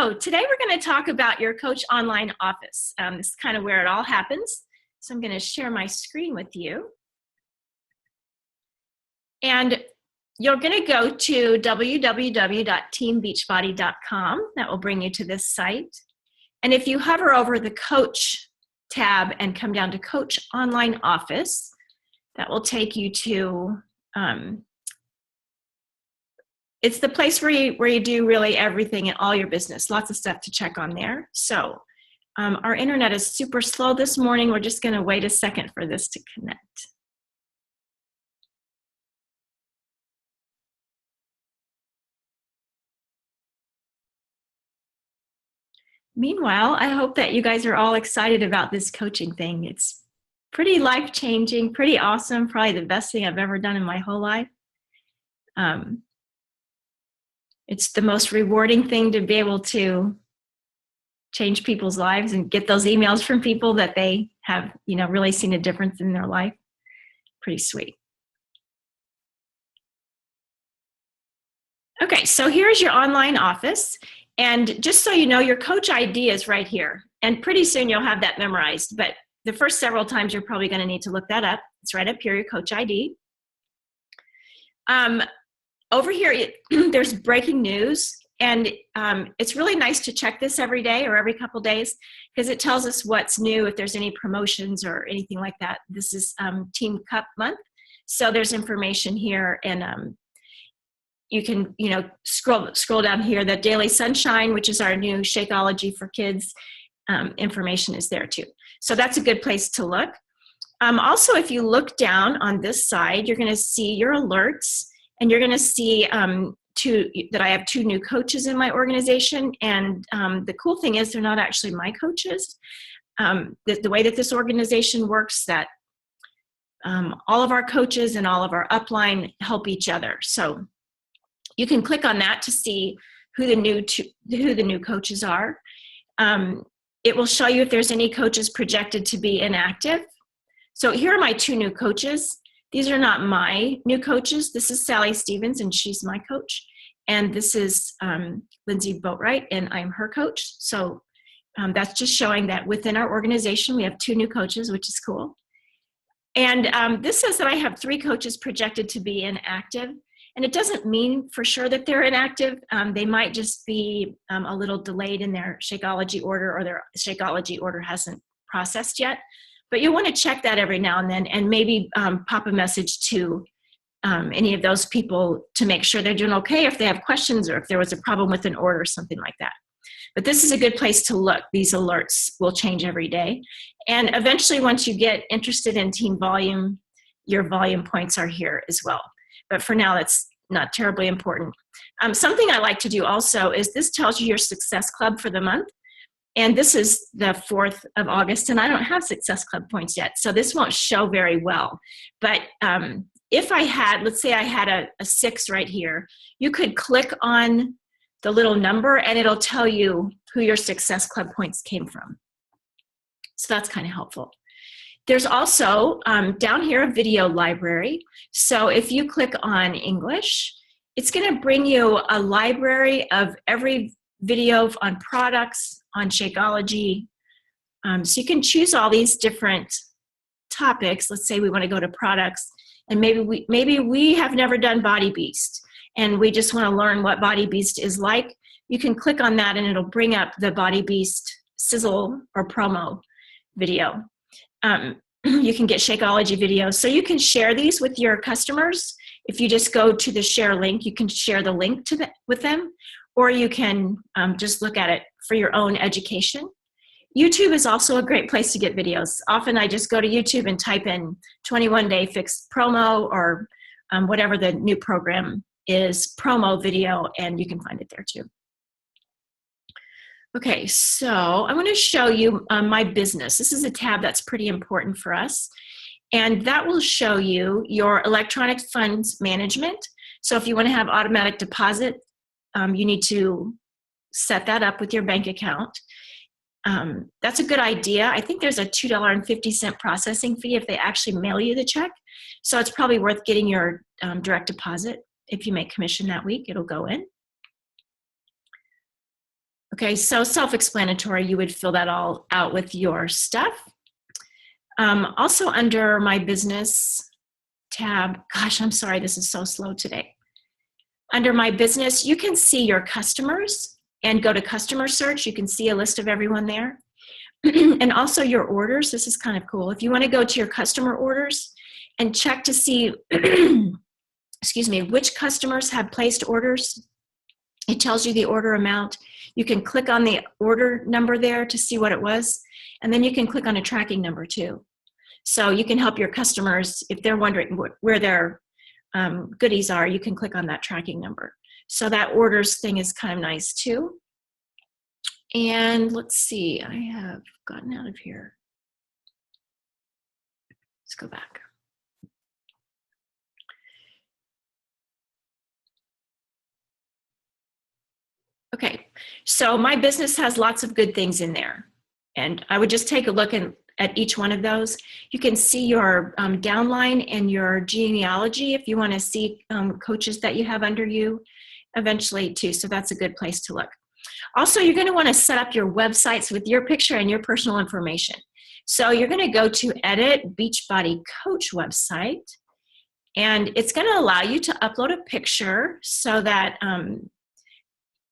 So today we're going to talk about your Coach Online office. This is kind of where it all happens. So I'm going to share my screen with you. And you're going to go to www.teambeachbody.com. That will bring you to this site. And if you hover over the Coach tab and come down to Coach Online Office, that will take you to it's the place where you do really everything in all your business. Lots of stuff to check on there. So our internet is super slow this morning. We're just going to wait a second for this to connect. Meanwhile, I hope that you guys are all excited about this coaching thing. It's pretty life-changing, pretty awesome, probably the best thing I've ever done in my whole life. It's the most rewarding thing to be able to change people's lives and get those emails from people that they have, really seen a difference in their life. Pretty sweet. Okay, so here's your online office. And just so you know, your Coach ID is right here. And pretty soon you'll have that memorized. But the first several times you're probably going to need to look that up. It's right up here, your Coach ID. Over here, there's breaking news, and it's really nice to check this every day or every couple days because it tells us what's new, if there's any promotions or anything like that. This is Team Cup month, so there's information here, and you can scroll down here. The Daily Sunshine, which is our new Shakeology for kids, information is there too. So that's a good place to look. Also, if you look down on this side, you're going to see your alerts. And you're going to see that I have 2 new coaches in my organization. And the cool thing is they're not actually my coaches. The way that this organization works, that all of our coaches and all of our upline help each other. So you can click on that to see who the new coaches are. It will show you if there's any coaches projected to be inactive. So here are my 2 new coaches. These are not my new coaches. This is Sally Stevens, and she's my coach. And this is Lindsay Boatwright, and I'm her coach. So that's just showing that within our organization, we have 2 new coaches, which is cool. And this says that I have 3 coaches projected to be inactive. And it doesn't mean for sure that they're inactive. They might just be a little delayed in their Shakeology order, or their Shakeology order hasn't processed yet. But you'll want to check that every now and then, and maybe pop a message to any of those people to make sure they're doing okay, if they have questions or if there was a problem with an order or something like that. But this is a good place to look. These alerts will change every day. And eventually, once you get interested in team volume, your volume points are here as well. But for now, that's not terribly important. Something I like to do also is this tells you your success club for the month. And this is the 4th of August, and I don't have Success Club points yet, so this won't show very well. But if I had, let's say I had a 6 right here, you could click on the little number, and it'll tell you who your Success Club points came from. So that's kind of helpful. There's also, down here, a video library. So if you click on English, it's going to bring you a library of every video on products, on Shakeology. So you can choose all these different topics. Let's say we want to go to products, and maybe we have never done Body Beast, and we just want to learn what Body Beast is like. You can click on that, and it'll bring up the Body Beast sizzle or promo video. You can get Shakeology videos. So you can share these with your customers. If you just go to the share link, you can share the link with them. Or you can just look at it for your own education. YouTube is also a great place to get videos. Often I just go to YouTube and type in 21-day fix promo, or whatever the new program is, promo video, and you can find it there too. Okay, so I want to show you my business. This is a tab that's pretty important for us. And that will show you your electronic funds management. So if you want to have automatic deposit, you need to set that up with your bank account. That's a good idea. I think there's a $2.50 processing fee if they actually mail you the check. So it's probably worth getting your direct deposit. If you make commission that week, it'll go in. Okay, so self-explanatory, you would fill that all out with your stuff. Also under my business tab, gosh, I'm sorry, this is so slow today. Under my business, you can see your customers and go to customer search. You can see a list of everyone there. And also your orders. This is kind of cool. If you want to go to your customer orders and check to see, excuse me, which customers have placed orders, it tells you the order amount. You can click on the order number there to see what it was. And then you can click on a tracking number too. So you can help your customers, if they're wondering where their goodies are, you can click on that tracking number. So that orders thing is kind of nice too. And let's see, I have gotten out of here. Let's go back. Okay, so my business has lots of good things in there. And I would just take a look at each one of those. You can see your downline and your genealogy if you want to see coaches that you have under you eventually too. So that's a good place to look. Also, you're going to want to set up your websites with your picture and your personal information. So you're going to go to Edit Beachbody Coach website, and it's going to allow you to upload a picture so that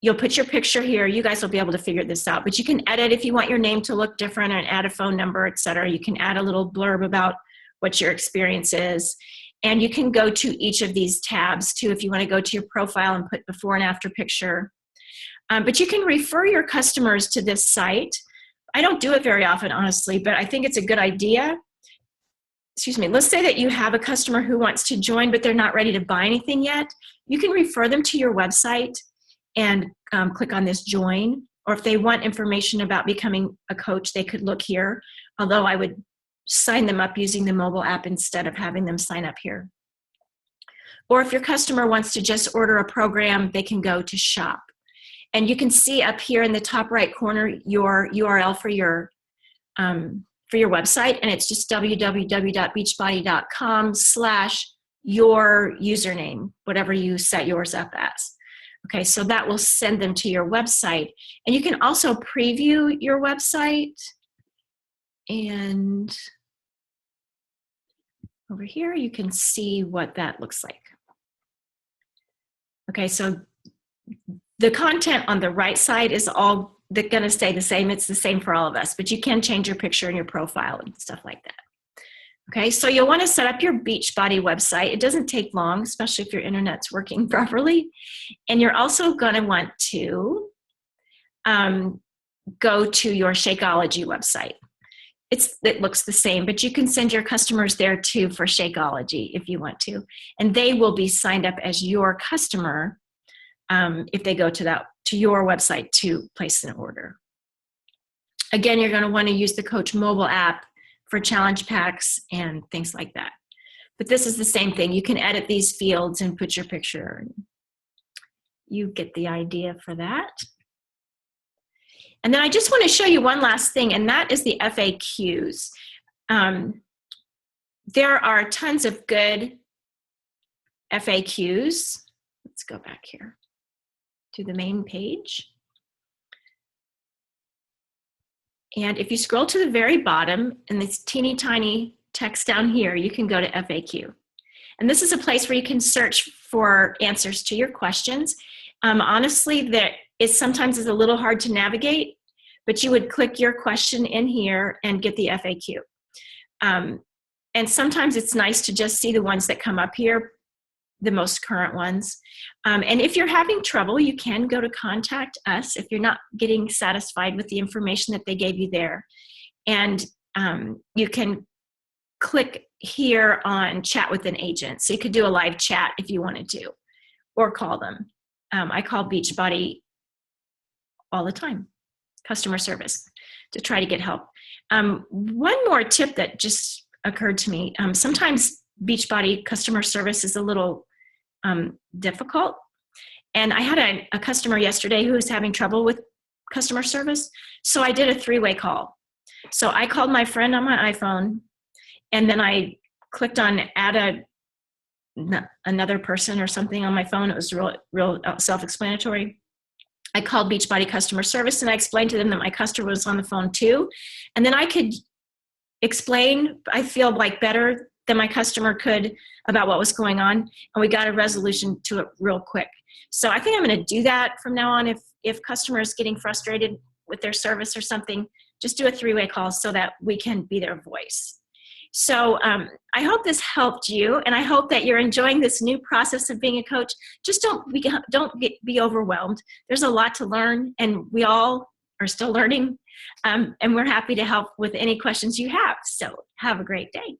you'll put your picture here. You guys will be able to figure this out, but you can edit if you want your name to look different and add a phone number, etc. You can add a little blurb about what your experience is. And you can go to each of these tabs too if you want to go to your profile and put before and after picture. But you can refer your customers to this site. I don't do it very often, honestly, but I think it's a good idea. Excuse me, let's say that you have a customer who wants to join, but they're not ready to buy anything yet. You can refer them to your website and click on this join. Or if they want information about becoming a coach, they could look here, although I would sign them up using the mobile app instead of having them sign up here. Or if your customer wants to just order a program, they can go to shop. And you can see up here in the top right corner your URL for your website, and it's just www.beachbody.com/your username, whatever you set yours up as. Okay, so that will send them to your website. And you can also preview your website. And over here, you can see what that looks like. Okay, so the content on the right side is all going to stay the same. It's the same for all of us, but you can change your picture and your profile and stuff like that. Okay, so you'll want to set up your Beachbody website. It doesn't take long, especially if your internet's working properly. And you're also going to want to go to your Shakeology website. It looks the same, but you can send your customers there too for Shakeology if you want to. And they will be signed up as your customer if they go to your website to place an order. Again, you're going to want to use the Coach mobile app for challenge packs and things like that. But this is the same thing. You can edit these fields and put your picture. You get the idea for that. And then I just want to show you one last thing, and that is the FAQs. There are tons of good FAQs. Let's go back here to the main page. And if you scroll to the very bottom in this teeny tiny text down here, you can go to FAQ. And this is a place where you can search for answers to your questions. Honestly, it sometimes is a little hard to navigate, but you would click your question in here and get the FAQ. And sometimes it's nice to just see the ones that come up here, the most current ones. And if you're having trouble, you can go to contact us if you're not getting satisfied with the information that they gave you there. And you can click here on chat with an agent. So you could do a live chat if you wanted to, or call them. I call Beachbody all the time, customer service, to try to get help. One more tip that just occurred to me, sometimes Beachbody customer service is a little difficult. And I had a customer yesterday who was having trouble with customer service. So I did a three-way call. So I called my friend on my iPhone, and then I clicked on add another person or something on my phone. It was real self-explanatory. I called Beachbody customer service and I explained to them that my customer was on the phone too. And then I could explain, I feel like, better than my customer could about what was going on. And we got a resolution to it real quick. So I think I'm going to do that from now on. If customers getting frustrated with their service or something, just do a three-way call so that we can be their voice. So I hope this helped you, and I hope that you're enjoying this new process of being a coach. Just don't be overwhelmed. There's a lot to learn, and we all are still learning, and we're happy to help with any questions you have. So have a great day.